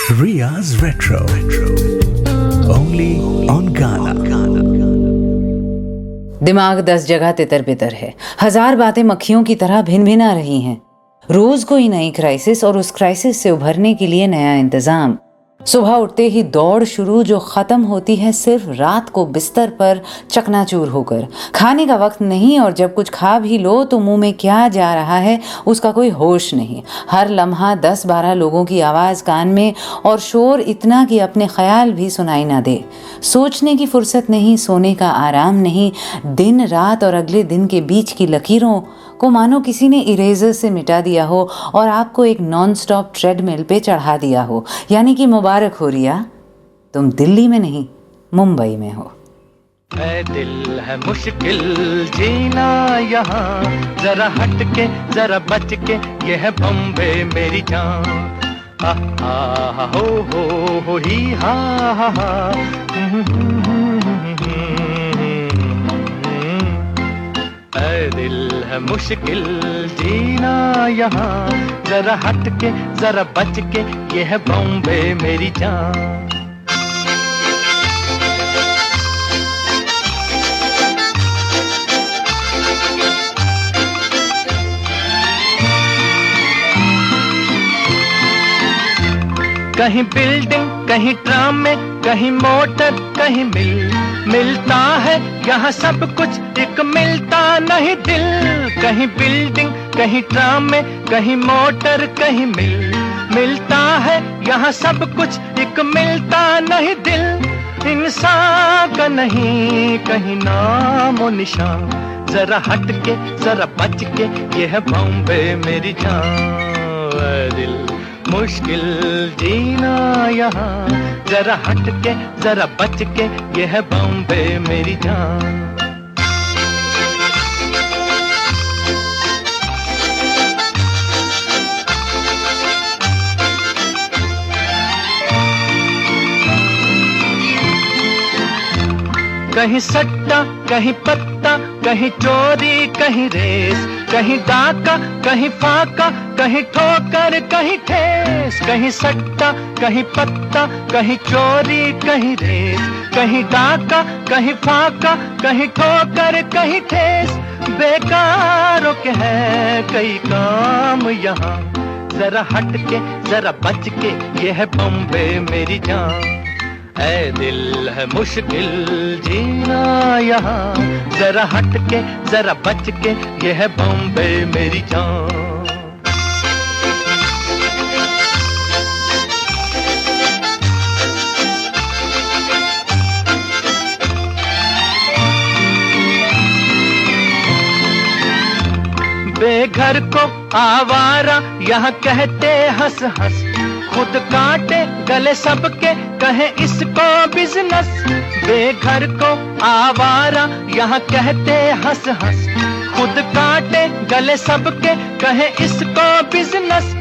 Riya's Retro. Only on Ghana. दिमाग 10 जगह तितर बितर है। 1000 बातें मक्खियों की तरह भिन भिन आ रही हैं। रोज कोई नई क्राइसिस और उस क्राइसिस से उभरने के लिए नया इंतजाम। सुबह उठते ही दौड़ शुरू जो खत्म होती है सिर्फ रात को बिस्तर पर चकनाचूर होकर। खाने का वक्त नहीं और जब कुछ खा भी लो तो मुंह में क्या जा रहा है उसका कोई होश नहीं। हर लम्हा 10-12 लोगों की आवाज़ कान में और शोर इतना कि अपने ख्याल भी सुनाई ना दे। सोचने की फुर्सत नहीं, सोने का आराम नहीं। दिन रात और अगले दिन के बीच की लकीरों को मानो किसी ने इरेजर से मिटा दिया हो और आपको एक नॉन स्टॉप ट्रेडमिल पे चढ़ा दिया हो। यानी कि मुबारक हो रिया, तुम दिल्ली में नहीं मुंबई में हो। ऐ दिल है मुश्किल जीना यहाँ, जरा हट के जरा बच के, ये है बम्बे मेरी जान। हा हो ही हा। ऐ दिल है मुश्किल जीना यहाँ, जरा हट के जरा बच के, ये है बॉम्बे मेरी जान। कहीं बिल्डिंग, कहीं ट्राम में, कहीं मोटर, कहीं मिलता है यहाँ सब कुछ, एक मिलता नहीं दिल। कहीं बिल्डिंग, कहीं ट्राम में, कहीं मोटर, कहीं मिलता है यहाँ सब कुछ, एक मिलता नहीं दिल। इंसान का नहीं कहीं नाम और निशान, जरा हट के जरा बच के, ये है बॉम्बे मेरी जान। दिल मुश्किल जीना यहाँ, जरा हट के जरा बच के, ये है बॉम्बे मेरी जान। कहीं सट्टा, कहीं पत्ता, कहीं चोरी, कहीं रेस, कहीं डाका, कहीं फाका, कहीं ठोकर, कहीं ठेस। कहीं सट्टा, कहीं पत्ता, कहीं चोरी, कहीं रेस, कहीं डाका, कहीं फाका, कहीं ठोकर, कहीं ठेस। बेकारों के है कई काम यहाँ, जरा हट के जरा बच के, ये है बॉम्बे मेरी जान। ऐ दिल है मुश्किल जीना यहाँ, जरा हट के जरा बच के, ये है बॉम्बे मेरी जान। बेघर को आवारा यहाँ कहते हंस हंस, खुद काटे गले सबके कहे इसको बिजनेस। बेघर को आवारा यहाँ कहते हंस हंस, खुद काटे गले सबके कहे इसको बिजनेस।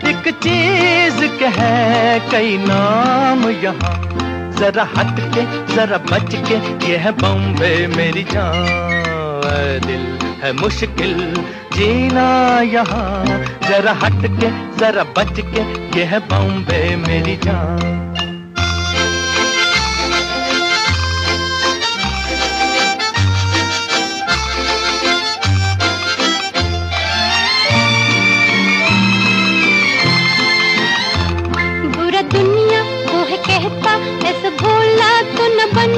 एक चीज के है कई नाम यहाँ, जरा हट के जरा बच के, ये है बॉम्बे मेरी जान। दिल है मुश्किल जीना यहाँ, जरा हट के जरा बच के, ये है बॉम्बे मेरी जान। बुरा दुनिया वो है कहता, ऐसा भोला तो न बन,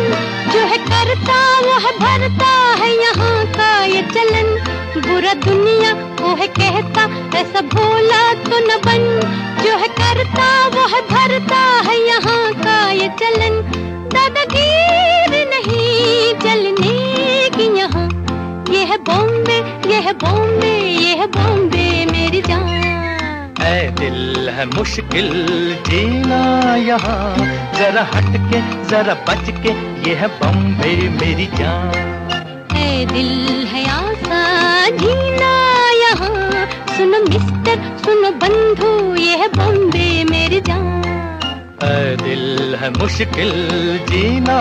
जो है करता वो है भरता है यहाँ का ये चलन। बुरा दुनिया वो है कहता, ऐसा भोला तो न बन, जो है करता वो है भरता है यहाँ का ये चलन। दादागीर नहीं चलने की यहाँ, ये है बॉम्बे, ये है बॉम्बे, ये है बॉम्बे मेरी जान। ऐ दिल है मुश्किल जीना यहाँ, जरा हट के जरा बच के, ये है बॉम्बे मेरी जान। ऐ दिल है आसान जीना यहाँ, सुनो मिस्टर सुनो बंधु, ये है बॉम्बे मेरी जान। ऐ दिल है मुश्किल जीना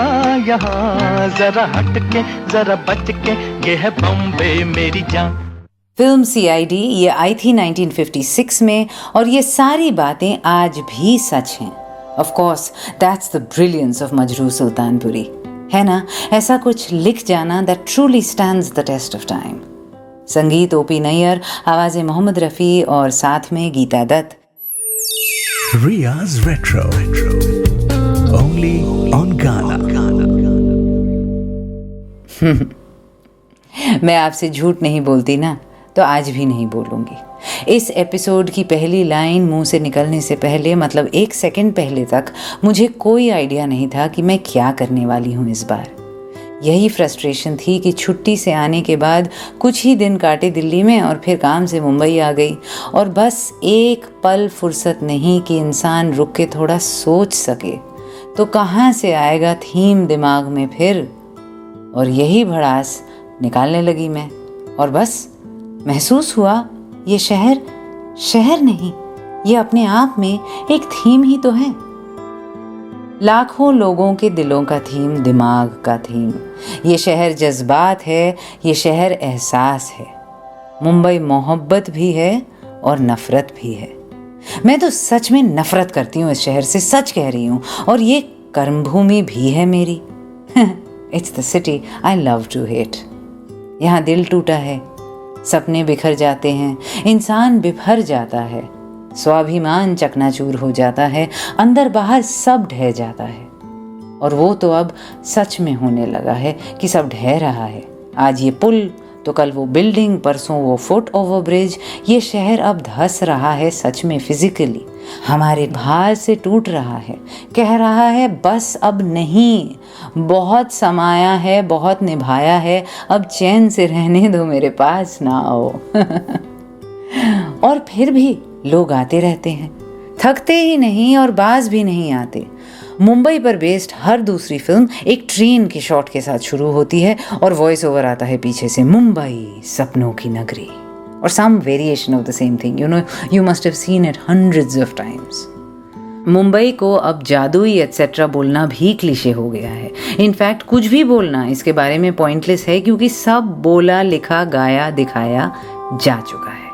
यहाँ, जरा हट के जरा बच के, ये है बॉम्बे मेरी जान। फिल्म CID ये आई थी 1956 में और ये सारी बातें आज भी सच हैं। Of course that's the brilliance of Majrooh Sultanpuri, है ना? ऐसा कुछ लिख जाना that truly stands the test of time. संगीत ओपी नैयर, आवाजें मोहम्मद रफ़ी और साथ में Geeta Dutt. Ria's Retro. Only on Ghana. मैं आपसे झूठ नहीं बोलती ना, तो आज भी नहीं बोलूंगी। इस एपिसोड की पहली लाइन मुंह से निकलने से पहले, मतलब 1 सेकंड पहले तक मुझे कोई आइडिया नहीं था कि मैं क्या करने वाली हूँ इस बार। यही फ्रस्ट्रेशन थी कि छुट्टी से आने के बाद कुछ ही दिन काटे दिल्ली में और फिर काम से मुंबई आ गई, और बस एक पल फुर्सत नहीं कि इंसान रुक के थोड़ा सोच सके। तो कहाँ से आएगा थीम दिमाग में फिर, और यही भड़ास निकालने लगी मैं, और बस महसूस हुआ ये शहर नहीं, ये अपने आप में एक थीम ही तो है। लाखों लोगों के दिलों का थीम, दिमाग का थीम। ये शहर जज्बात है, ये शहर एहसास है। मुंबई मोहब्बत भी है और नफरत भी है। मैं तो सच में नफरत करती हूँ इस शहर से, सच कह रही हूँ, और ये कर्मभूमि भी है मेरी। It's the city I love to hate. यहाँ दिल टूटा है, सपने बिखर जाते हैं, इंसान बिफर जाता है, स्वाभिमान चकनाचूर हो जाता है, अंदर बाहर सब ढह जाता है। और वो तो अब सच में होने लगा है कि सब ढह रहा है। आज ये पुल तो कल वो बिल्डिंग, परसों वो फुट ओवर ब्रिज। ये शहर अब धस रहा है सच में, फिजिकली हमारे भार से टूट रहा है। कह रहा है बस अब नहीं, बहुत समाया है, बहुत निभाया है, अब चैन से रहने दो, मेरे पास ना आओ। और फिर भी लोग आते रहते हैं, थकते ही नहीं और बाज भी नहीं आते। मुंबई पर बेस्ड हर दूसरी फिल्म एक ट्रेन के शॉट के साथ शुरू होती है और वॉइस ओवर आता है पीछे से, मुंबई सपनों की नगरी, और some variation of the same thing. You must have seen it hundreds of times. Mumbai को अब जादुई एटसेट्रा बोलना भी क्लीशे हो गया है। इनफैक्ट कुछ भी बोलना इसके बारे में पॉइंटलेस है, क्योंकि सब बोला, लिखा, गाया, दिखाया जा चुका है।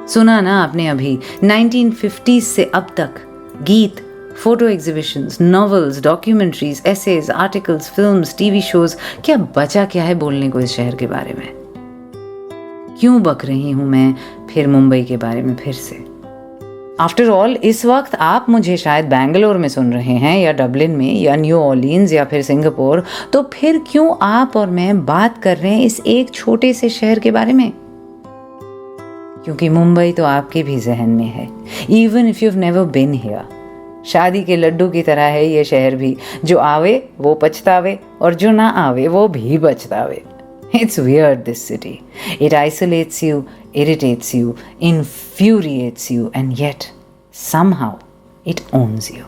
सुना ना आपने अभी 1950s से अब तक गीत, photo exhibitions, novels, documentaries, essays, articles, films, TV shows, क्या बचा क्या है बोलने को इस शहर के बारे में। क्यों बक रही हूं मैं फिर मुंबई के बारे में फिर से। आफ्टर ऑल इस वक्त आप मुझे शायद बैंगलोर में सुन रहे हैं, या डबलिन में, या न्यू ऑर्लिन्स, या फिर सिंगापुर। तो फिर क्यों आप और मैं बात कर रहे हैं इस एक छोटे से शहर के बारे में? क्योंकि मुंबई तो आपके भी जहन में है, even if you have never been here. शादी के लड्डू की तरह है ये शहर भी, जो आवे वो पछतावे और जो ना आवे वो भी पछतावे। It's weird, this city. It isolates you, irritates you, infuriates you, and yet somehow it owns you.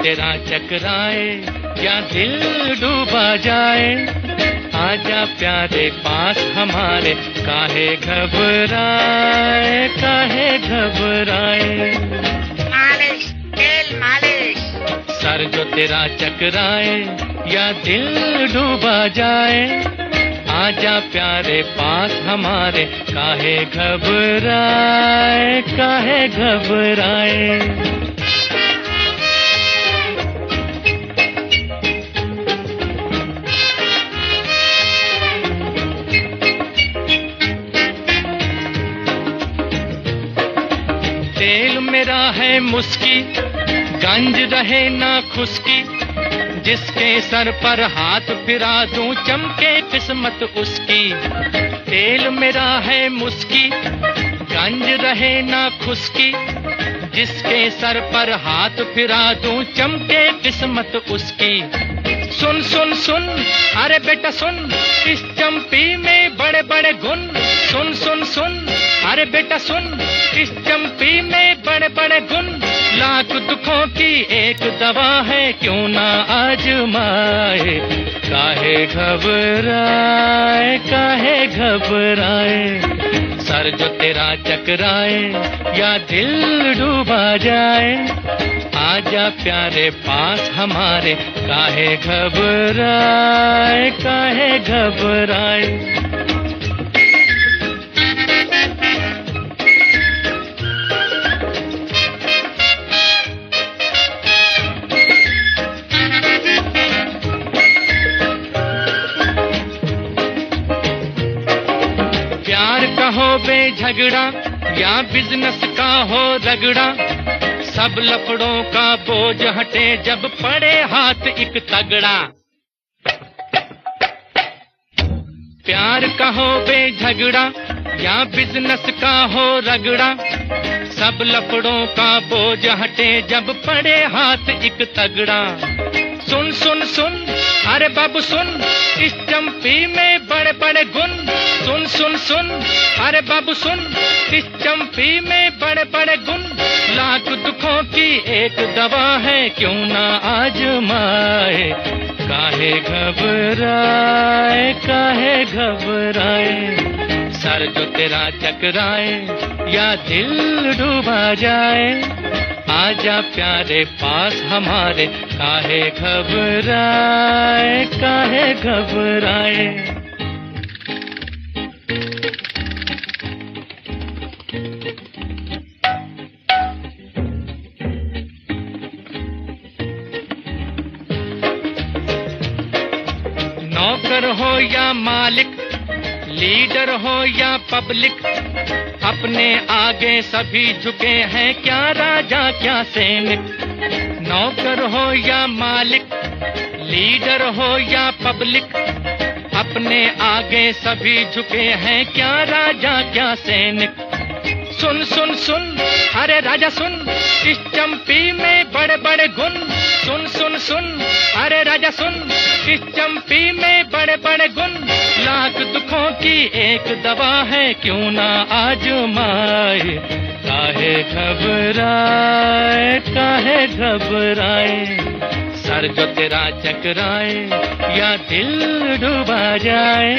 तेरा चकराए या दिल डूबा जाए, आजा प्यारे पास हमारे, काहे घबराए, काहे घबराए। मालिश, तेल मालिश। सर जो तेरा चकराए या दिल डूबा जाए, आजा प्यारे पास हमारे, काहे घबराए, काहे घबराए। तेल मेरा है मुस्की, गंज रहे ना खुशकी, जिसके सर पर हाथ फिरा दूं चमके किस्मत उसकी। तेल मेरा है मुस्की, गंज रहे ना खुशकी, जिसके सर पर हाथ फिरा दूं चमके किस्मत उसकी। सुन सुन सुन, अरे बेटा सुन, इस चंपी में बड़े बड़े गुण। सुन सुन सुन, अरे बेटा सुन, इस चंपी में बड़े बड़े गुण। लाख दुखों की एक दवा है, क्यों ना आजमाए, काहे घबराए, काहे घबराए। सर जो तेरा चकराए या दिल डूबा जाए, आजा प्यारे पास हमारे, काहे घबराए, काहे घबराए। प्यार का हो बेझगड़ा या बिजनेस का हो रगड़ा, सब लफड़ों का बोझ हटे जब पड़े हाथ एक तगड़ा। प्यार का हो बेझगड़ा या बिजनेस का हो रगड़ा, सब लफड़ों का बोझ हटे जब पड़े हाथ एक तगड़ा। सुन सुन सुन, अरे बाबू सुन, इस चंपी में बड़े बड़े गुण। सुन सुन सुन, अरे बाबू सुन, इस चंपी में बड़े बड़े गुण। लाख दुखों की एक दवा है, क्यों ना आजमाए, काहे घबराए, काहे घबराए। सर जो तेरा चकराए या दिल डूबा जाए, आजा प्यारे पास हमारे, काहे घबराए, काहे घबराए। नौकर हो या मालिक, लीडर हो या पब्लिक, अपने आगे सभी झुके हैं, क्या राजा क्या सैनिक। नौकर हो या मालिक, लीडर हो या पब्लिक, अपने आगे सभी झुके हैं, क्या राजा क्या सैनिक। सुन सुन सुन, अरे राजा सुन, इस चंपी में बड़े बड़े गुण। सुन सुन सुन, अरे राजा सुन, इस चंपी में बड़े बड़े गुण। लाख दुखों की एक दवा है, क्यों ना आजमाए, काहे घबराए, काहे घबराए। सर जो तेरा चकराए या दिल डूबा जाए,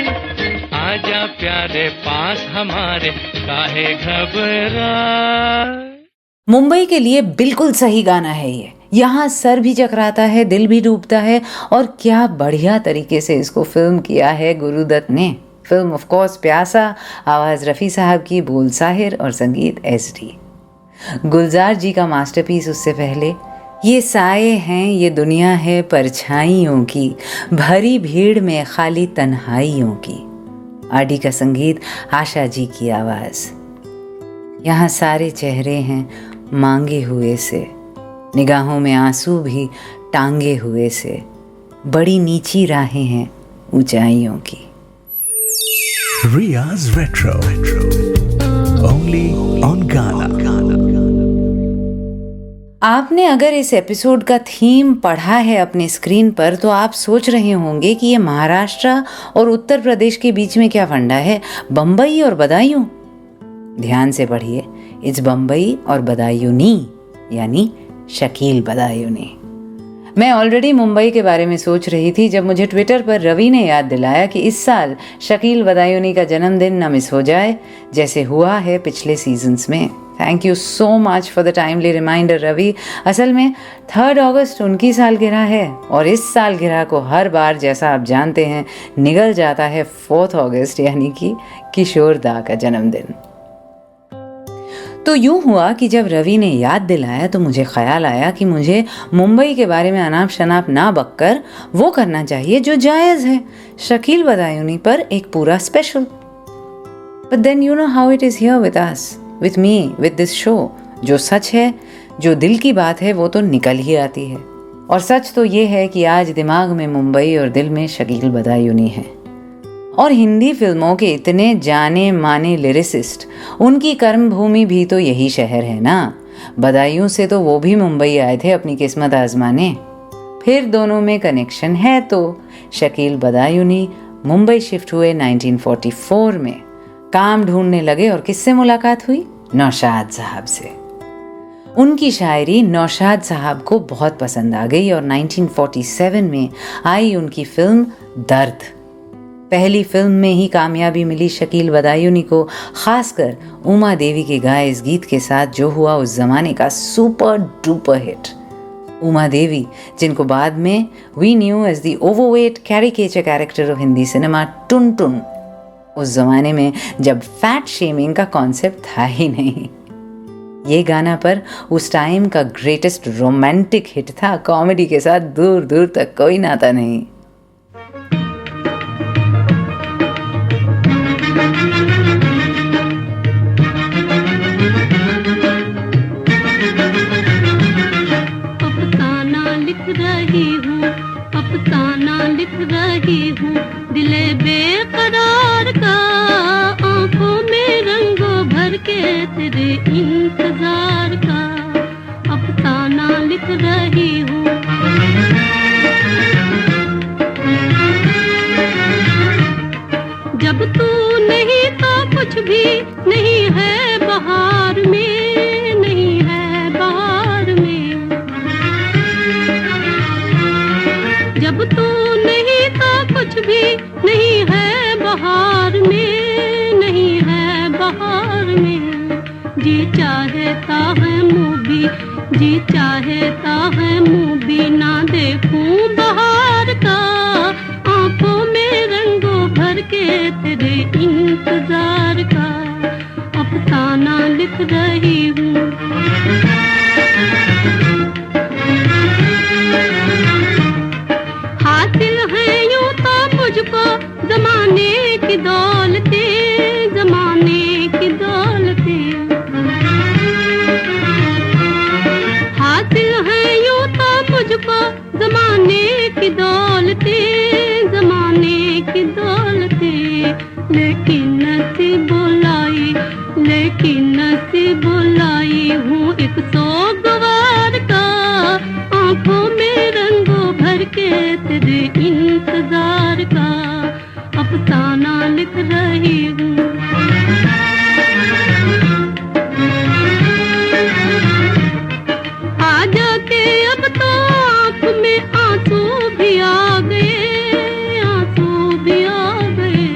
आजा प्यारे पास हमारे, काहे घबराए। मुंबई के लिए बिल्कुल सही गाना है ये। यहाँ सर भी चकराता है, दिल भी डूबता है, और क्या बढ़िया तरीके से इसको फिल्म किया है गुरुदत्त ने। फिल्म ऑफ कोर्स प्यासा, आवाज़ रफ़ी साहब की, बोल साहिर और संगीत SD। गुलजार जी का मास्टरपीस उससे पहले। ये साए हैं, ये दुनिया है परछाइयों की, भरी भीड़ में खाली तन्हाइयों की। आडी का संगीत, आशा जी की आवाज़। यहाँ सारे चेहरे हैं मांगे हुए से, निगाहों में आंसू भी टांगे हुए से, बड़ी नीची राहें हैं ऊंचाइयों की। Riya's Retro, only on Ghana. आपने अगर इस एपिसोड का थीम पढ़ा है अपने स्क्रीन पर, तो आप सोच रहे होंगे कि ये महाराष्ट्र और उत्तर प्रदेश के बीच में क्या फंडा है, बम्बई और बदायूं। ध्यान से पढ़िए, इट्स बम्बई और बदायूनी, यानी शकील बदायूनी। मैं ऑलरेडी मुंबई के बारे में सोच रही थी जब मुझे ट्विटर पर रवि ने याद दिलाया कि इस साल शकील बदायूनी का जन्मदिन न मिस हो जाए जैसे हुआ है पिछले सीजन्स में। Thank you so much for the timely reminder Ravi. असल में 3 अगस्त उनकी सालगिरह है और इस सालगिरह को हर बार जैसा आप जानते हैं निगल जाता है 4 अगस्त यानी कि किशोर दा का जन्मदिन। तो यूं हुआ कि जब रवि ने याद दिलाया तो मुझे ख्याल आया कि मुझे मुंबई के बारे में अनाप शनाप ना बककर वो करना चाहिए जो जायज़ है, शकील बदायूनी पर एक पूरा special. But then you know how it is here with us, with me, with this show. जो सच है, जो दिल की बात है वो तो निकल ही आती है। और सच तो ये है कि आज दिमाग में मुंबई और दिल में शकील बदायूनी है। और हिंदी फिल्मों के इतने जाने माने लिरिसिस्ट, उनकी कर्मभूमि भी तो यही शहर है ना। बदायूं से तो वो भी मुंबई आए थे अपनी किस्मत आजमाने। फिर दोनों में कनेक्शन है तो शकील बदायूनी मुंबई शिफ्ट हुए 1944 में। काम ढूंढने लगे और किससे मुलाकात हुई? नौशाद साहब से। उनकी शायरी नौशाद साहब को बहुत पसंद आ गई और 1947 में आई उनकी फिल्म दर्द। पहली फिल्म में ही कामयाबी मिली शकील बदायूनी को, खासकर उमा देवी के गाए इस गीत के साथ जो हुआ उस जमाने का super duper hit. Uma Devi, जिनको बाद में we knew as the overweight caricature character of Hindi cinema Tun Tun, उस जमाने में जब फैट शेमिंग का कॉन्सेप्ट था ही नहीं। ये गाना पर उस टाइम का ग्रेटेस्ट रोमांटिक हिट था, कॉमेडी के साथ दूर दूर तक कोई नाता नहीं। अफसाना लिख रही हूँ दिले बेकरार का, आंखों में रंगों भर के तेरे इंतजार का। अफसाना लिख रही हूँ। जब तू नहीं तो कुछ भी नहीं है बहार में, नहीं है बहार में। जब तू नहीं तो कुछ भी नहीं है बहार में, नहीं है बहार में। जी चाहता है मुँह भी, जी चाहता है मुँह भी ना देखूं बहार का, आंखों में रंगों भर के तेरे इंतजार का। अफसाना लिख रही हूँ। हासिल है यूं तो मुझको जमाने की दौलतें, जमाने की दौलतें। हासिल है यूं तो मुझको जमाने की दौलतें, जमाने की दौलतें। लेकिन नसीब बुलाई, लेकिन नसीब बुलाई हूँ एक सोगवार का, आंखों में रंगों भर के तेरे इंतजार का। अफसाना लिख रही हूँ। आ जाके अब तो आँख में आंसू भी आ गए, आंसू भी आ गए।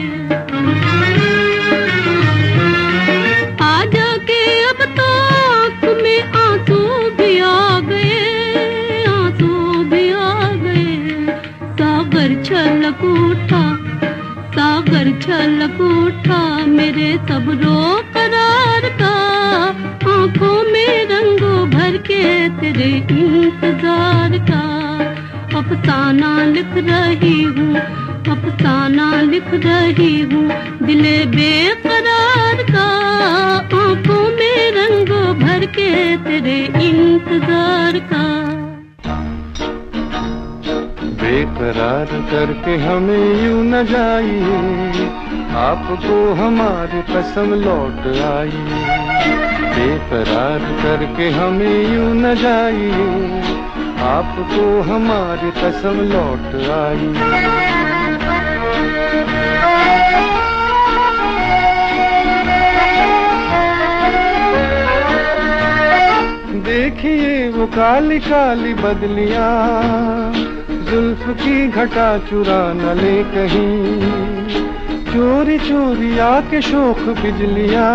आ जाके अब तो आँख में आंसू भी आ गए, आंसू भी आ गए। सागर छलक उठा, सागर छलक उठा मेरे सब्रो करार का, आंखों में रंगों भर के तेरे इंतजार का। अफसाना लिख रही हूँ, अफसाना लिख रही हूँ दिले बेकरार का, आंखों में रंगों भर के तेरे इंतजार का। बेकरार करके हमें यूं न जाइए, आपको हमारी कसम लौट आई। बेकरार करके हमें यूं न जाइए, आपको हमारी कसम लौट आई। देखिए वो काली काली बदलियां, जुल्फ की घटा चुरा न ले कहीं, चोरी चोरी आके शोख बिजलियां,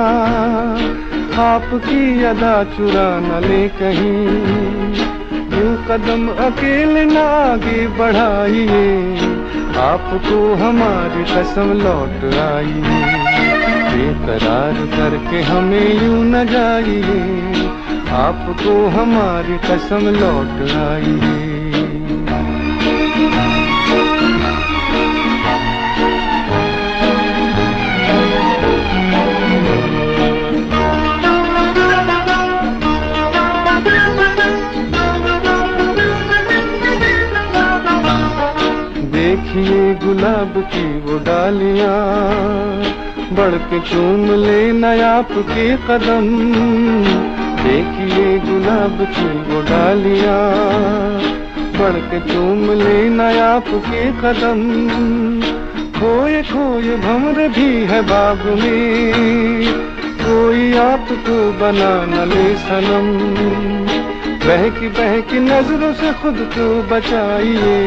आपकी अदा चुरा न ले कहीं, यूं कदम अकेले न आगे बढ़ाइए, आपको हमारी कसम लौट आइए, बेकरार करके हमें यूं न जाइए, आपको हमारी कसम लौट आइए। देखिए गुलाब की वो डालियां, बढ़ के चूम ले नया आपके कदम, देखिए गुलाब की वो डालियां, बढ़ के चूम ले नया आपके कदम, खोए खोए भंवर भी है बाग में, कोई आपको बना न ले सनम, बहकी नजरों से खुद को बचाइए,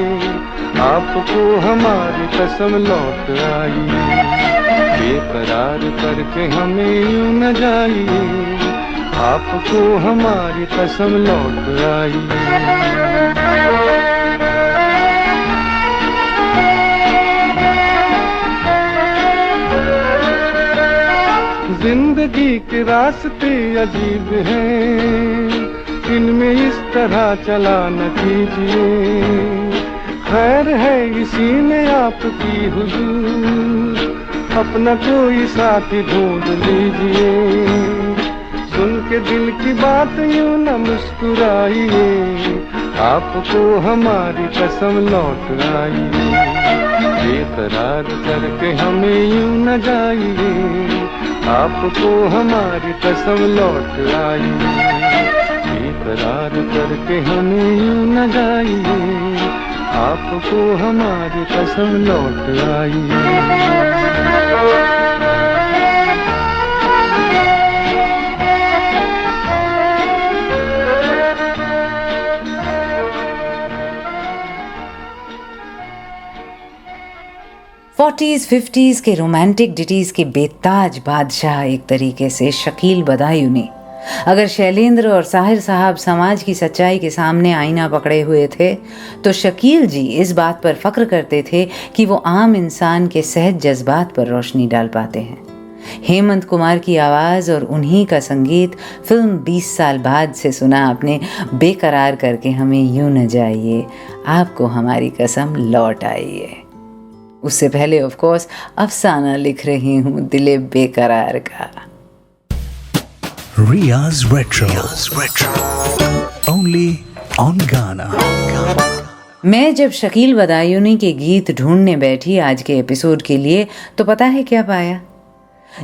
आपको हमारी कसम लौट आइए, बेकरार करके हमें यूं न जाइए, आपको हमारी कसम लौट आइए। जिंदगी के रास्ते अजीब हैं, इनमें इस तरह चला न कीजिए, खैर है इसी में आपकी हुजूर, अपना कोई साथी ढूंढ लीजिए, सुन के दिल की बात यूं न मुस्कुराइए, आपको हमारी कसम लौट आइए, बेकरार करके हमें यूं न जाइए, आपको हमारी कसम लौट आइए, बेकरार करके हमें यूं न जाइए, आपको हमारी कसम लौट आइए। फोर्टीज 50s के रोमांटिक डिटीज के बेताज बादशाह एक तरीके से शकील बदायूनी। अगर शैलेंद्र और साहिर साहब समाज की सच्चाई के सामने आईना पकड़े हुए थे, तो शकील जी इस बात पर फख्र करते थे कि वो आम इंसान के सहज जज्बात पर रोशनी डाल पाते हैं। हेमंत कुमार की आवाज़ और उन्हीं का संगीत फिल्म 20 साल बाद से सुना आपने, बेकरार करके हमें यूं न जाइए, आपको हमारी कसम लौट आइए। उससे पहले ऑफ कोर्स अफसाना लिख रही हूँ दिले बेकरार का। Riya's Retro. Only on Ghana. मैं जब शकील बदायूनी के गीत ढूंढने बैठी आज के एपिसोड के लिए, तो पता है क्या पाया?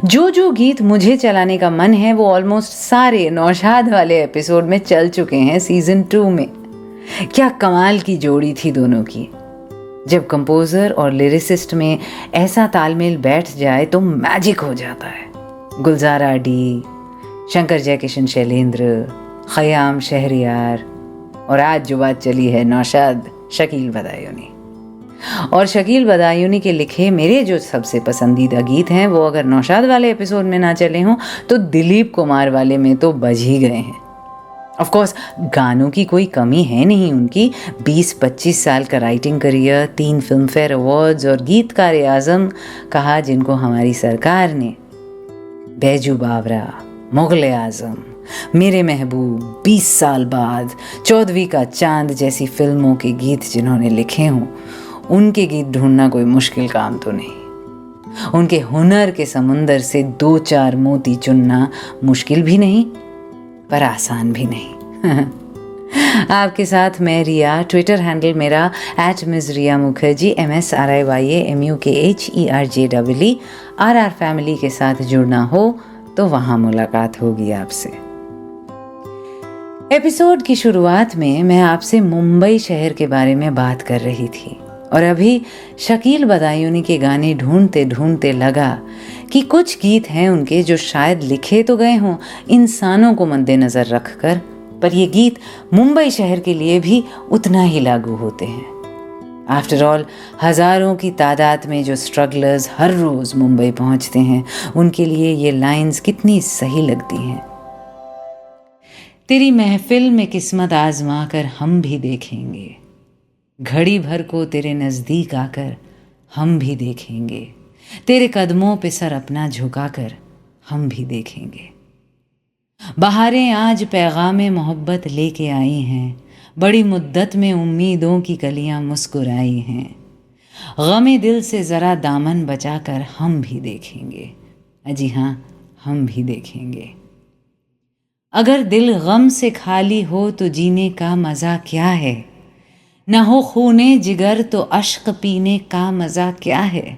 जो गीत मुझे चलाने का मन है वो ऑलमोस्ट सारे नौशाद वाले एपिसोड में चल चुके हैं सीजन 2 में। क्या कमाल की जोड़ी थी दोनों की। जब कंपोजर और लिरिसिस्ट में ऐसा तालमेल बैठ जाए तो मैजिक हो जाता है। गुलजार आडी, शंकर जयकिशन शैलेंद्र, खयाम शहरियार, और आज जो बात चली है नौशाद शकील बदायूनी। और शकील बदायूनी के लिखे मेरे जो सबसे पसंदीदा गीत हैं वो अगर नौशाद वाले एपिसोड में ना चले हों तो दिलीप कुमार वाले में तो बज ही गए हैं। ऑफ कोर्स गानों की कोई कमी है नहीं उनकी। 20-25 साल का writing career, 3 film fair awards और गीतकार आज़म कहा जिनको हमारी सरकार ने। बैजू बावरा, मुगल आज़म, मेरे महबूब, 20 साल बाद, 14वीं का चांद जैसी फिल्मों के गीत जिन्होंने लिखे हों, उनके गीत ढूंढना कोई मुश्किल काम तो नहीं। उनके हुनर के समुंदर से 2-4 मोती चुनना मुश्किल भी नहीं पर आसान भी नहीं। आपके साथ मैं रिया। ट्विटर हैंडल मेरा @MsRia Mukherjee, MsRiya MUKHERJEE। RR family के साथ जुड़ना हो तो वहां मुलाकात होगी आपसे। एपिसोड की शुरुआत में मैं आपसे मुंबई शहर के बारे में बात कर रही थी और अभी शकील बदायूनी के गाने ढूंढते ढूंढते लगा कि कुछ गीत हैं उनके जो शायद लिखे तो गए हों इंसानों को मद्देनजर रखकर, पर ये गीत मुंबई शहर के लिए भी उतना ही लागू होते हैं। आफ्टर ऑल, हजारों की तादाद में जो स्ट्रगलर्स हर रोज मुंबई पहुंचते हैं, उनके लिए ये लाइंस कितनी सही लगती हैं। तेरी महफिल में किस्मत आजमा कर हम भी देखेंगे, घड़ी भर को तेरे नजदीक आकर हम भी देखेंगे, तेरे कदमों पे सर अपना झुकाकर हम भी देखेंगे। बहारें आज पैगामे मोहब्बत लेके आई हैं, बड़ी मुद्दत में उम्मीदों की कलियां मुस्कुराई हैं। गमे दिल से ज़रा दामन बचाकर हम भी देखेंगे, अजी हाँ हम भी देखेंगे। अगर दिल गम से खाली हो तो जीने का मज़ा क्या है, न हो खूने जिगर तो अश्क पीने का मज़ा क्या है।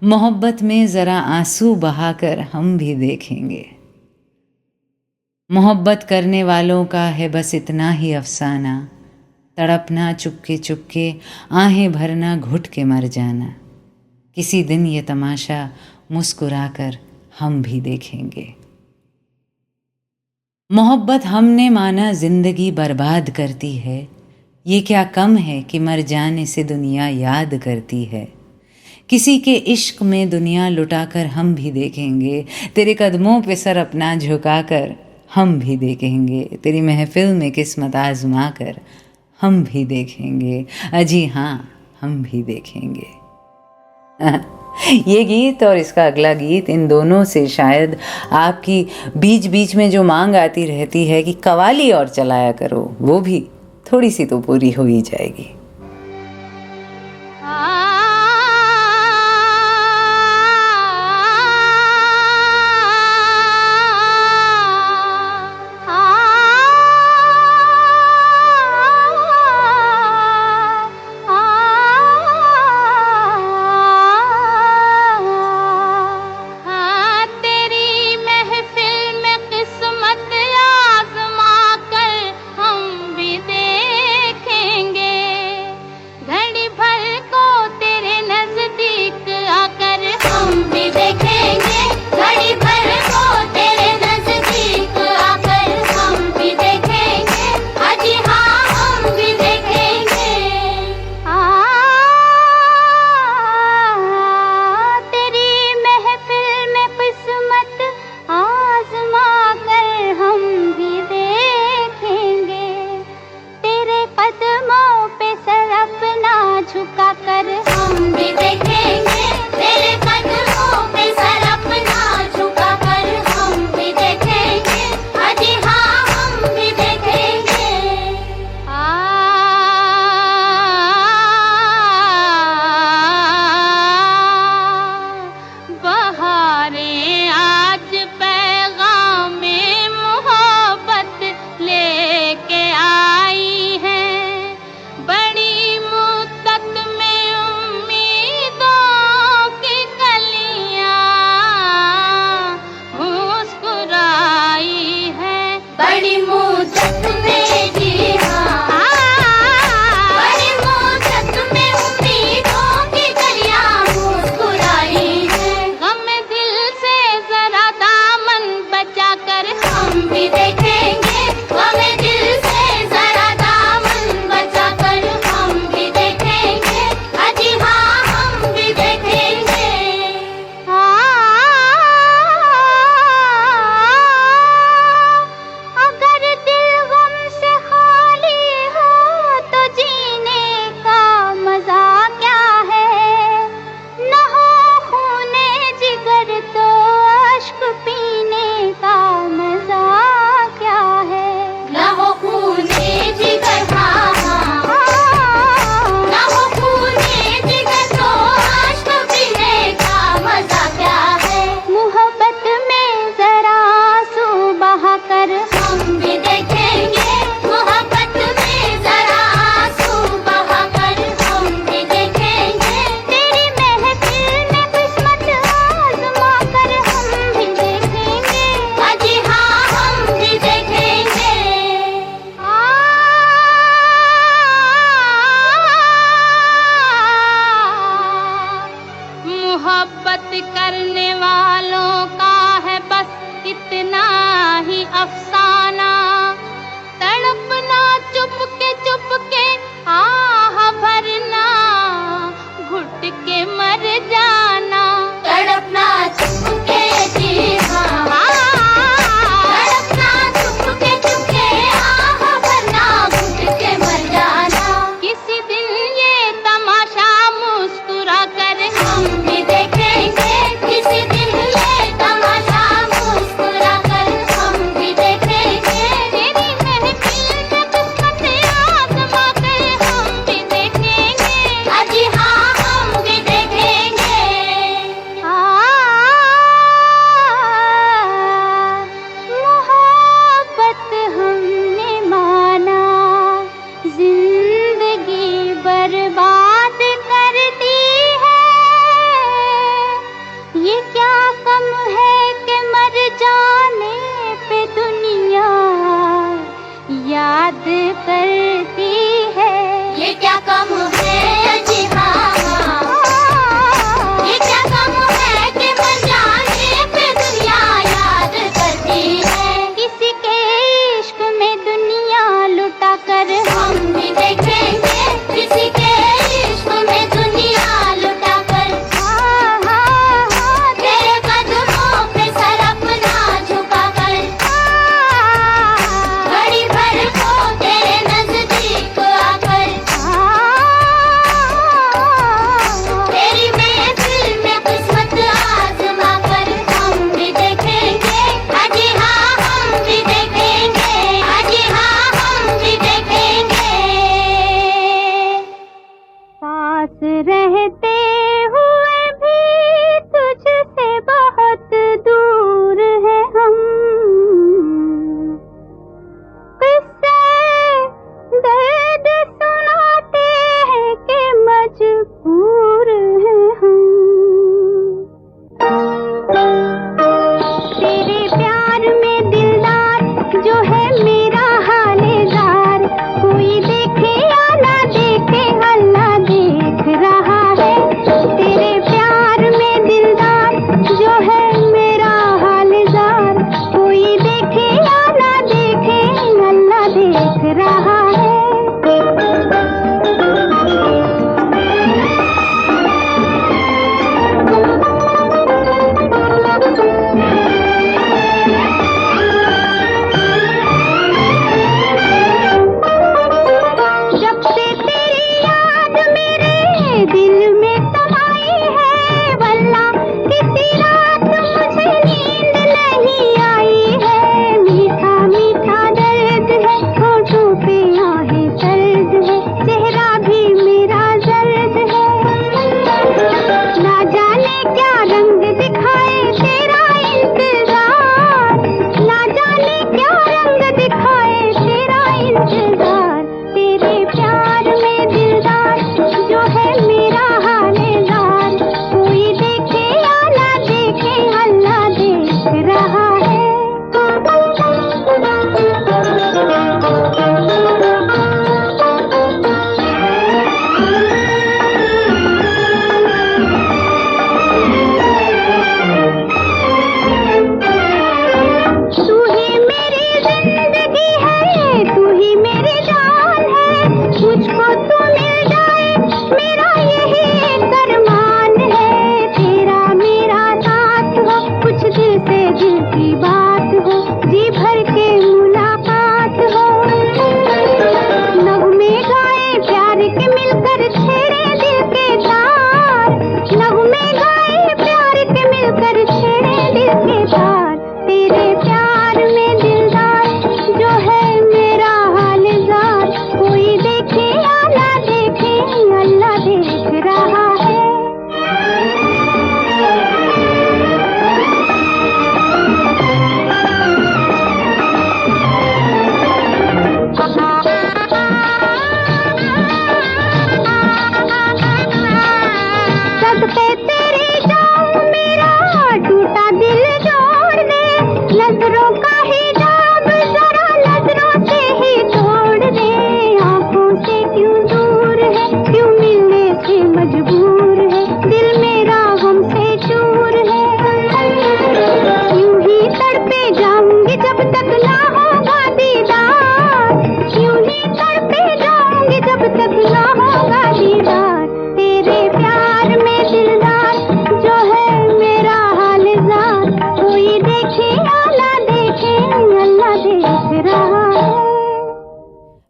मोहब्बत में ज़रा आंसू बहाकर हम भी देखेंगे। मोहब्बत करने वालों का है बस इतना ही अफसाना, तड़पना चुपके चुपके, आहें भरना घुट के मर जाना। किसी दिन ये तमाशा मुस्कुराकर हम भी देखेंगे। मोहब्बत हमने माना जिंदगी बर्बाद करती है, ये क्या कम है कि मर जाने से दुनिया याद करती है। किसी के इश्क में दुनिया लुटाकर हम भी देखेंगे, तेरे कदमों पे सर अपना झुकाकर हम भी देखेंगे, तेरी महफिल में किस्मत आजमा कर हम भी देखेंगे, अजी हाँ हम भी देखेंगे। ये गीत और इसका अगला गीत, इन दोनों से शायद आपकी बीच बीच में जो मांग आती रहती है कि कवाली और चलाया करो, वो भी थोड़ी सी तो पूरी हो ही जाएगी। चुप के आह भरना, घुट के मर जाना, तड़पना चुप के जी हाँ, तड़पना चुप के आह भरना, घुट के मर जाना। किसी दिन ये तमाशा मुस्कुरा कर हम भी देखेंगे, किसी दिन ये तमाशा मुस्कुरा कर हम भी देखेंगे। तेरी महफिल में किस्मत आजमा कर हम भी देखेंगे, अजी हाँ हम भी देखेंगे।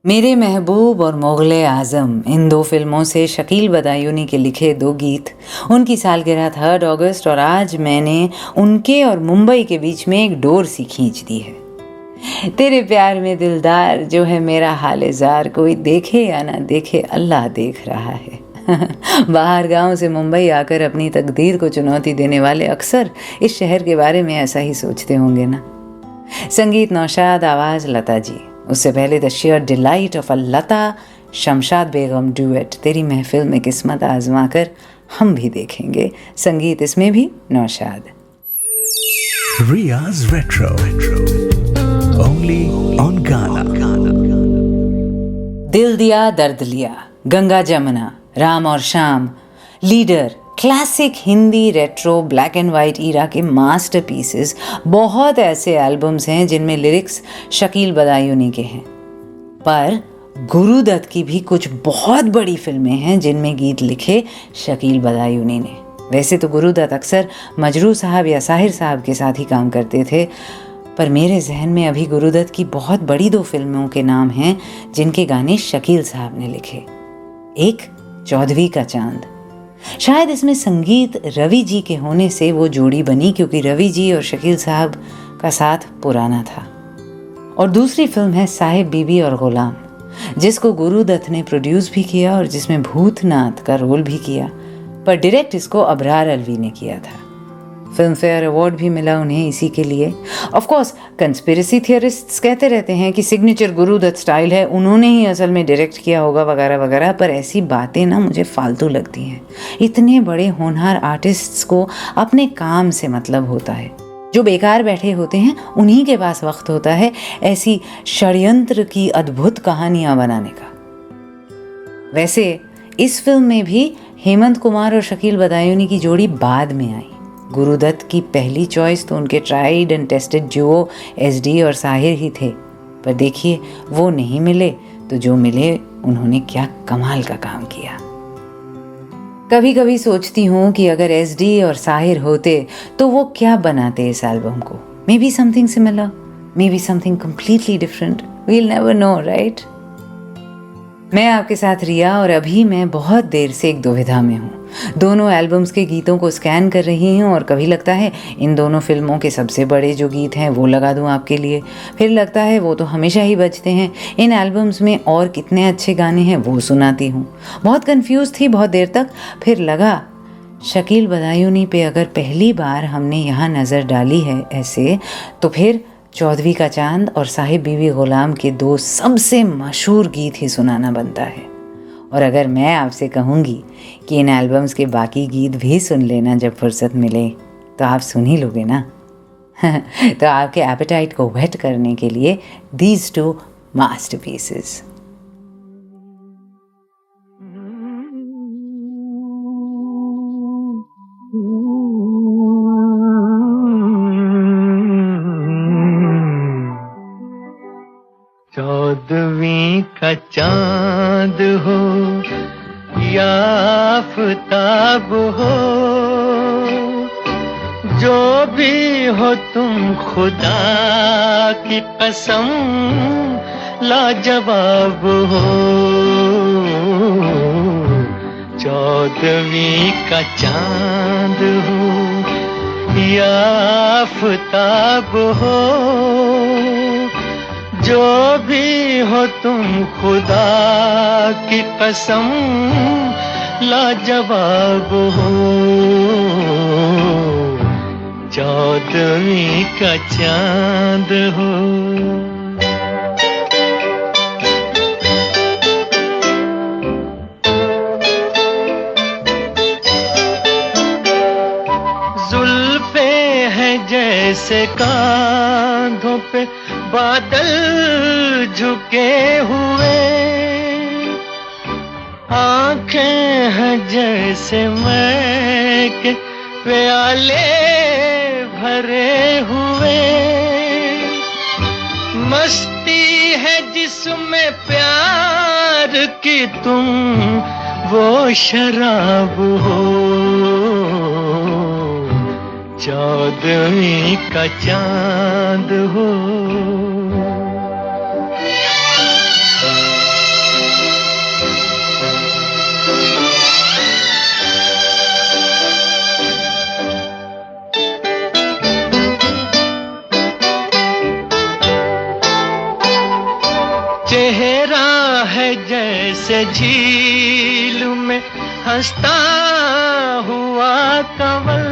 मेरे महबूब और मुग़ल-ए आज़म, इन दो फिल्मों से शकील बदायूनी के लिखे दो गीत। उनकी सालगिरह 3 अगस्त और आज मैंने उनके और मुंबई के बीच में एक डोर सी खींच दी है। तेरे प्यार में दिलदार जो है मेरा हाले जार, कोई देखे या ना देखे अल्लाह देख रहा है। बाहर गांव से मुंबई आकर अपनी तकदीर को चुनौती देने वाले अक्सर इस शहर के बारे में ऐसा ही सोचते होंगे ना। संगीत नौशाद, आवाज़ लता जी। उससे पहले the share delight of a Lata Shamshad Begum duet, तेरी महफिल में किस्मत आजमा कर हम भी देखेंगे। संगीत इसमें भी Naushad. Ria's Retro. Only on Ghana. दिल दिया दर्द लिया, गंगा जमुना, राम और Shaam, leader, classic Hindi retro black and white era के मास्टरपीसेस। बहुत ऐसे एल्बम्स हैं जिनमें लिरिक्स शकील बदायूनी के हैं, पर गुरुदत्त की भी कुछ बहुत बड़ी फिल्में हैं जिनमें गीत लिखे शकील बदायूनी ने। वैसे तो गुरुदत्त अक्सर मजरू साहब या साहिर साहब के साथ ही काम करते थे, पर मेरे जहन में अभी गुरुदत्त की बहुत बड़ी 2 फिल्मों के नाम हैं जिनके गाने शकील साहब ने लिखे। एक चौदहवीं का चांद, शायद इसमें संगीत रवि जी के होने से वो जोड़ी बनी, क्योंकि रवि जी और शकील साहब का साथ पुराना था। और दूसरी फिल्म है साहिब बीबी और गुलाम, जिसको गुरुदत्त ने प्रोड्यूस भी किया और जिसमें भूतनाथ का रोल भी किया, पर डायरेक्ट इसको अबरार अलवी ने किया था। फिल्म फेयर अवार्ड भी मिला उन्हें इसी के लिए। ऑफ कोर्स कंस्पिरेसी थियरिस्ट्स कहते रहते हैं कि सिग्नेचर गुरुदत्त स्टाइल है, उन्होंने ही असल में डायरेक्ट किया होगा वगैरह वगैरह, पर ऐसी बातें ना मुझे फालतू लगती हैं। इतने बड़े होनहार आर्टिस्ट्स को अपने काम से मतलब होता है, जो बेकार बैठे होते हैं उन्हीं के पास वक्त होता है ऐसी षड्यंत्र की अद्भुत कहानियां बनाने का। वैसे इस फिल्म में भी हेमंत कुमार और शकील बदायूनी की जोड़ी बाद में आई। गुरुदत्त की पहली चॉइस तो उनके ट्राइड एंड टेस्टेड जुओ एसडी और साहिर ही थे, पर देखिए वो नहीं मिले तो जो मिले उन्होंने क्या कमाल का काम किया। कभी कभी सोचती हूँ कि अगर एसडी और साहिर होते तो वो क्या बनाते इस एल्बम को। Maybe something similar, maybe something completely different, we'll never know, right. मैं आपके साथ रिया, और अभी मैं बहुत देर से एक दुविधा में हूँ। दोनों एल्बम्स के गीतों को स्कैन कर रही हूँ और कभी लगता है इन दोनों फिल्मों के सबसे बड़े जो गीत हैं वो लगा दूँ आपके लिए, फिर लगता है वो तो हमेशा ही बजते हैं, इन एल्बम्स में और कितने अच्छे गाने हैं वो सुनाती हूँ। बहुत कंफ्यूज थी बहुत देर तक, फिर लगा शकील बदायूनी पे अगर पहली बार हमने यहाँ नज़र डाली है ऐसे, तो फिर चौदहवीं का चांद और साहिब बीबी गुलाम के 2 सबसे मशहूर गीत ही सुनाना बनता है। और अगर मैं आपसे कहूँगी कि इन एल्बम्स के बाकी गीत भी सुन लेना जब फुर्सत मिले, तो आप सुन ही लोगे ना। तो आपके एपेटाइट को वेट करने के लिए दीज 2 मास्टरपीसेस। चौदहवीं का चांद हो या आफताब हो, जो भी हो तुम खुदा की कसम लाजवाब हो। चौदहवीं का चांद हो या आफताब हो, जो भी हो तुम खुदा की कसम लाजवाब हो। चौदहवीं का चांद हो। जुल्फे हैं जैसे कांधों पे बादल झुके हुए, आंखें हैं जैसे मैं के प्याले भरे हुए, मस्ती है जिसमें प्यार की तुम वो शराब हो। चौदहवीं का चांद हो। जैसे झील में हंसता हुआ कंवल,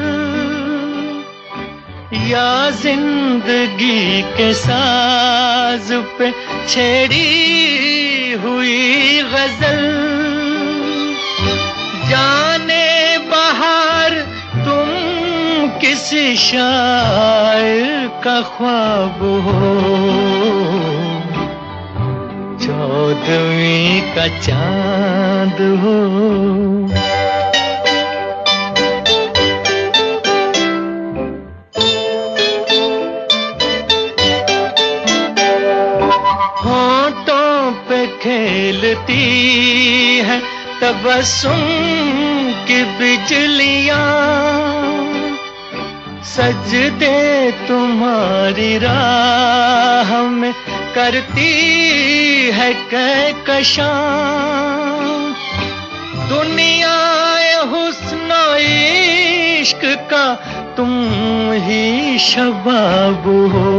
या जिंदगी के साज पे छेड़ी हुई गजल। जाने बहार तुम किसी शायर का ख्वाब हो, चौदहवीं का चांद हो। होंठों पे खेलती है तबस्सुम की बिजलियां, सजदे तुम्हारी राह में करती है कहकशां। दुनिया हुस्न इश्क का तुम ही शबाब हो,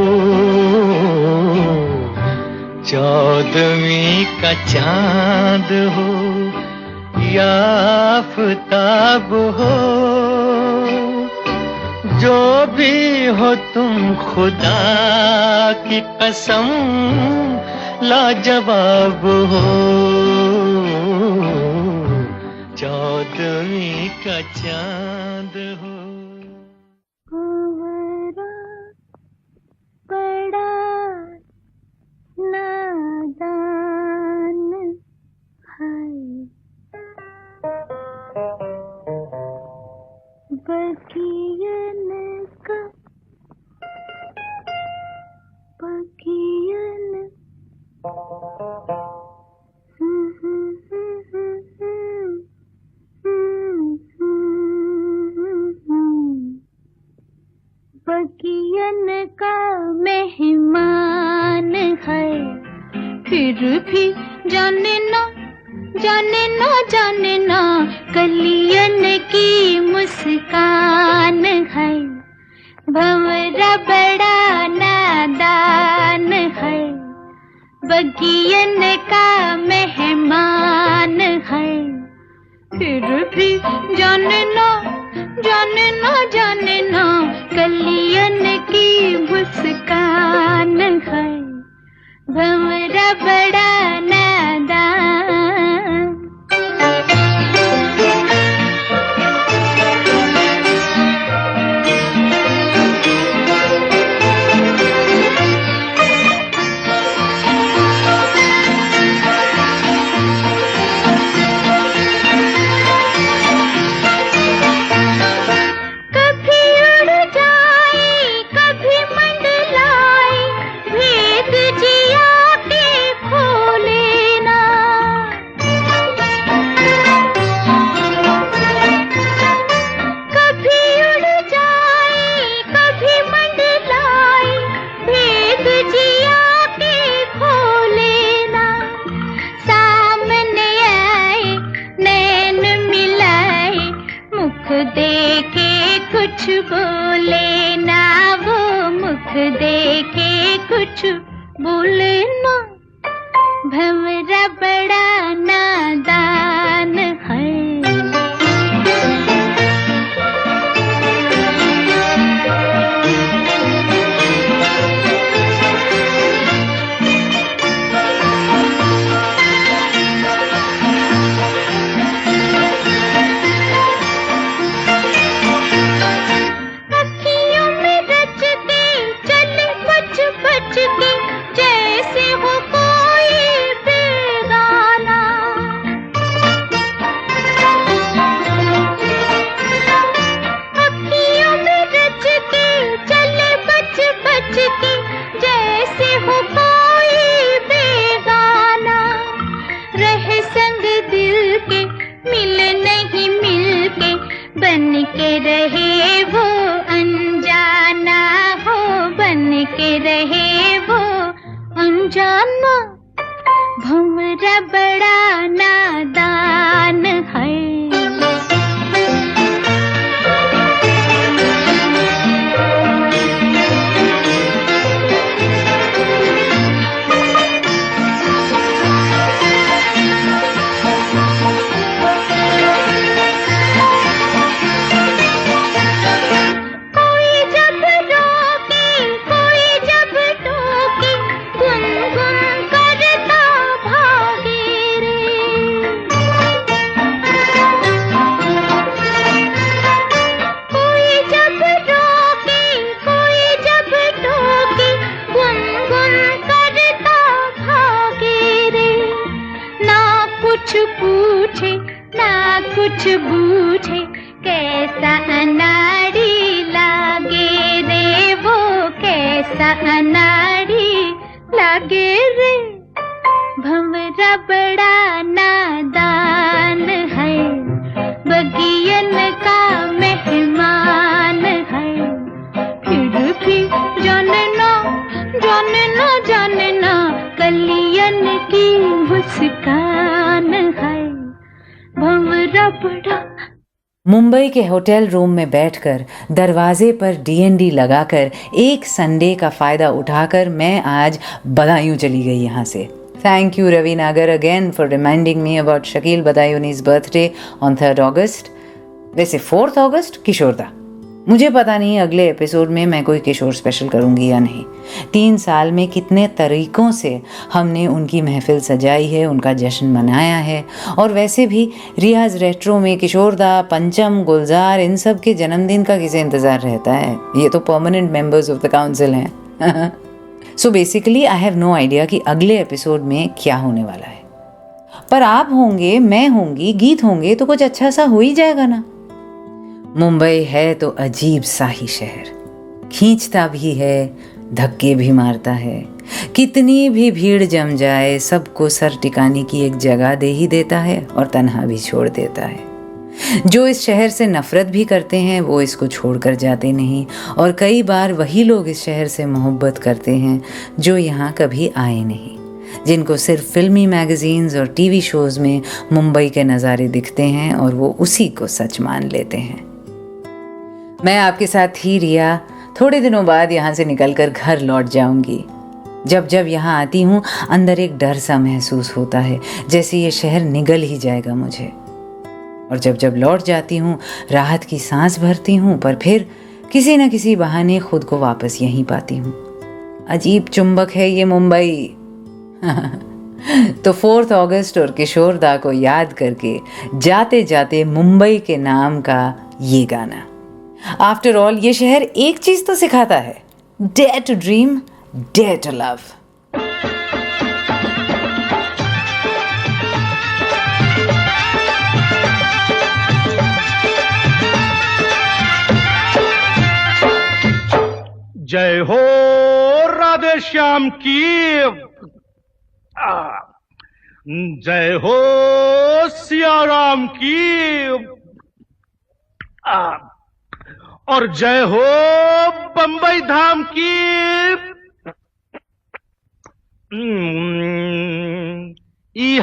चौदहवीं का चांद हो या आफताब हो। जो भी हो तुम खुदा की कसम लाजवाब हो, चौदहवीं का चांद हो। बड़ा नादान है, बगियन का बगियन बगियन का मेहमान है, फिर भी जाने ना जाने ना जाने ना कलियन की मुस्कान है। भंवरा बड़ा नादान है, बगियन का मेहमान है, फिर भी जाने ना जाने ना जाने ना कलियन की मुस्कान है। भंवरा बड़ा नादान। कुछ बोले ना, वो मुख देखे कुछ बोले ना। भंवरा बड़ा नादान है। भंवरा बड़ा नादान है। अनाड़ी लागे रे, भंवरा बड़ा नादान है, बगियन का मेहमान है, फिर भी जानना कलियन की मुस्कान है, भंवरा बड़ा। मुंबई के होटल रूम में बैठकर दरवाजे पर डीएनडी लगाकर एक संडे का फ़ायदा उठाकर मैं आज बदायूं चली गई यहाँ से। Thank you Ravi Nagar again for reminding me about Shakeel Badayuni's birthday on 3rd August. वैसे 4th अगस्त किशोर दा। मुझे पता नहीं अगले एपिसोड में मैं कोई किशोर स्पेशल करूँगी या नहीं। 3 साल में कितने तरीक़ों से हमने उनकी महफिल सजाई है, उनका जश्न मनाया है। और वैसे भी रियाज रेट्रो में किशोर दा, पंचम, गुलजार, इन सब के जन्मदिन का किसे इंतज़ार रहता है। ये तो permanent members of the council हैं। So basically I have no idea कि अगले एपिसोड में क्या होने वाला है। पर आप होंगे, मैं होंगी, गीत होंगे तो कुछ अच्छा सा हो ही जाएगा ना। मुंबई है तो अजीब सा ही शहर, खींचता भी है, धक्के भी मारता है। कितनी भी भीड़ जम जाए सबको सर टिकाने की एक जगह दे ही देता है और तन्हा भी छोड़ देता है। जो इस शहर से नफरत भी करते हैं वो इसको छोड़कर जाते नहीं, और कई बार वही लोग इस शहर से मोहब्बत करते हैं जो यहाँ कभी आए नहीं, जिनको सिर्फ फिल्मी मैगजीन्स और टीवी शोज़ में मुंबई के नज़ारे दिखते हैं और वो उसी को सच मान लेते हैं। मैं आपके साथ ही रिया थोड़े दिनों बाद यहाँ से निकलकर घर लौट जाऊंगी। जब जब यहाँ आती हूँ अंदर एक डर सा महसूस होता है, जैसे ये शहर निगल ही जाएगा मुझे। और जब जब लौट जाती हूँ राहत की सांस भरती हूँ, पर फिर किसी न किसी बहाने खुद को वापस यहीं पाती हूँ। अजीब चुंबक है ये मुंबई। तो 4th अगस्त और किशोर दा को याद करके जाते जाते मुंबई के नाम का ये गाना। आफ्टर ऑल ये शहर एक चीज तो सिखाता है, dare to dream, dare to love. जय हो राधे श्याम की, जय हो सिया राम की, और जय हो बंबई धाम की। ई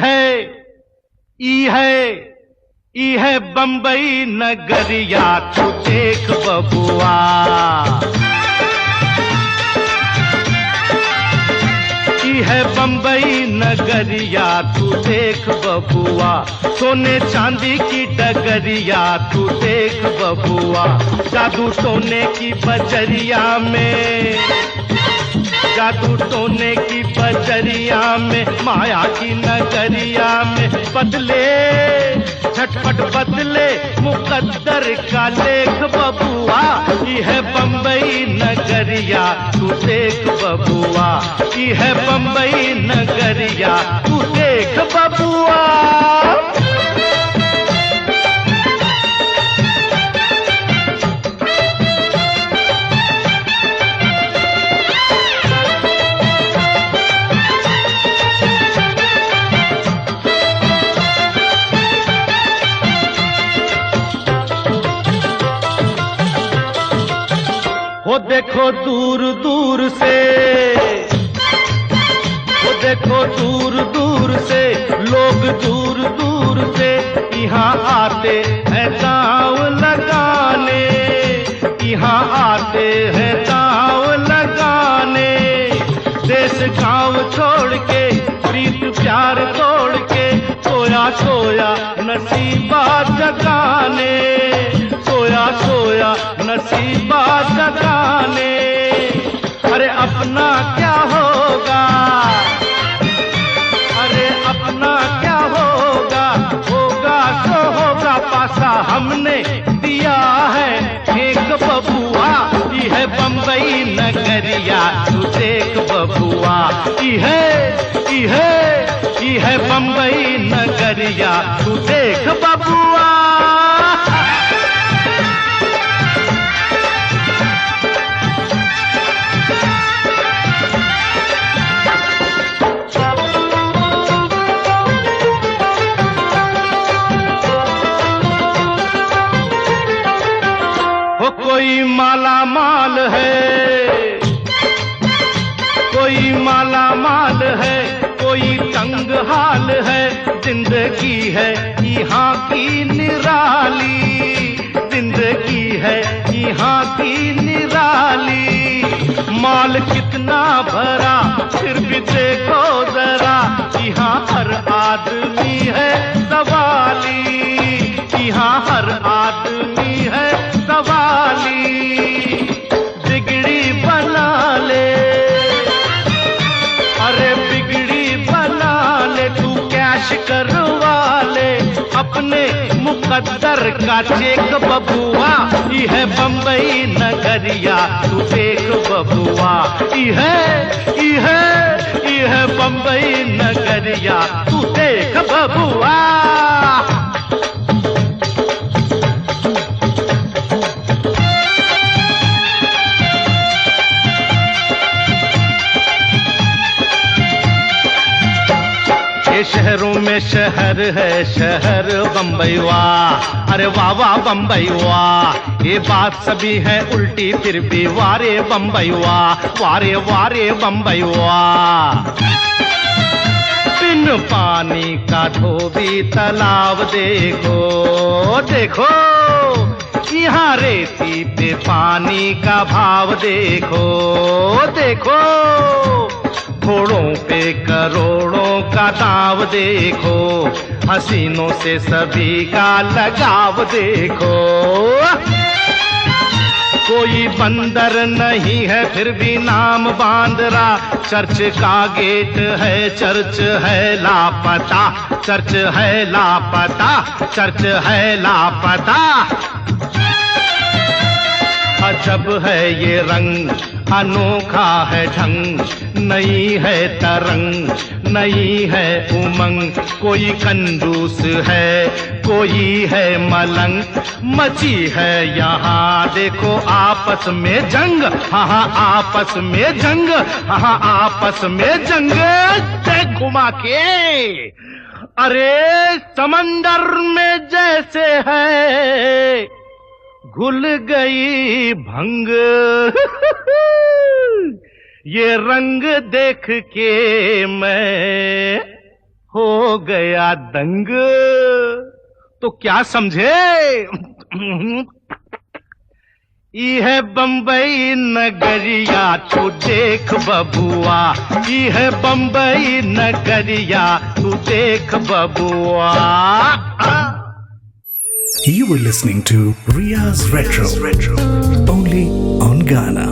है बंबई नगरिया, तू देख बबुआ। है बंबई नगरिया, तू देख बबुआ। सोने चांदी की डगरिया, तू देख बबुआ। जादू टोने की बजरिया में, जादू टोने की बजरिया में, माया की नगरिया में बदले झटपट बदले मुकद्दर का लेख बबुआ। ये है बंबई नगरिया, तू देख बबुआ। ये है बंबई नगरिया, तू देख बबुआ। वो देखो दूर दूर से, वो देखो दूर दूर से लोग दूर दूर से यहाँ आते हैं दांव लगाने, यहाँ आते हैं दांव लगाने। देश गांव छोड़ के प्रीत प्यार तोड़ के सोया सोया नसीबा जगाने, सोया सोया नसीबा जगाने। अरे अपना क्या होगा, अरे अपना क्या होगा, होगा सो होगा, पासा हमने दिया है एक बबुआ। ये है बंबई नगरिया, तू देख बबुआ। ये है बंबई नगरिया, तू देख बबुआ। हो कोई माला माल है, कोई माला माल है, कोई तंग हाल है, जिंदगी है यहाँ की निराली, जिंदगी है यहाँ की निराली। माल कितना भरा फिर भी देखो जरा, यहाँ हर आदमी है सवाली, यहाँ हर आदमी है सवाली। बिगड़ी बना ले, अरे बिगड़ी बना ले, तू कैश करवा ले अपने मुकद्दर का चेक बबुआ। ये है बम्बई नगरिया तू देख बबुआ, ये है बम्बई नगरिया तू देख बबुआ। शहरों में शहर है शहर बम्बई वाह, अरे वाह वाह बम्बई वाह। ये बात सभी है उल्टी फिर भी वारे बम्बई वाह, वारे वारे बम्बई वाह। बिन पानी का धोबी तालाब देखो देखो, यहाँ रेती पे पानी का भाव देखो देखो। घोड़ों पे करोड़ों का दाव देखो, हसीनों से सभी का लगाव देखो। कोई बंदर नहीं है फिर भी नाम बांद्रा, चर्च का गेट है चर्च है लापता, चर्च है लापता, चर्च है लापता। अजब है ये रंग अनोखा है ढंग, नई है तरंग नई है उमंग। कोई कंजूस है कोई है मलंग, मची है यहाँ देखो आपस में जंग, हाँ आपस में जंग, हाँ आपस में जंग। देख घुमा के, अरे समंदर में जैसे है घुल गई भंग, ये रंग देख के मैं हो गया दंग। तो क्या समझे? ये है बम्बई नगरिया तू देख बबुआ, ये है बम्बई नगरिया तू देख बबुआ। You were listening to Riya's Retro, only on Ghana.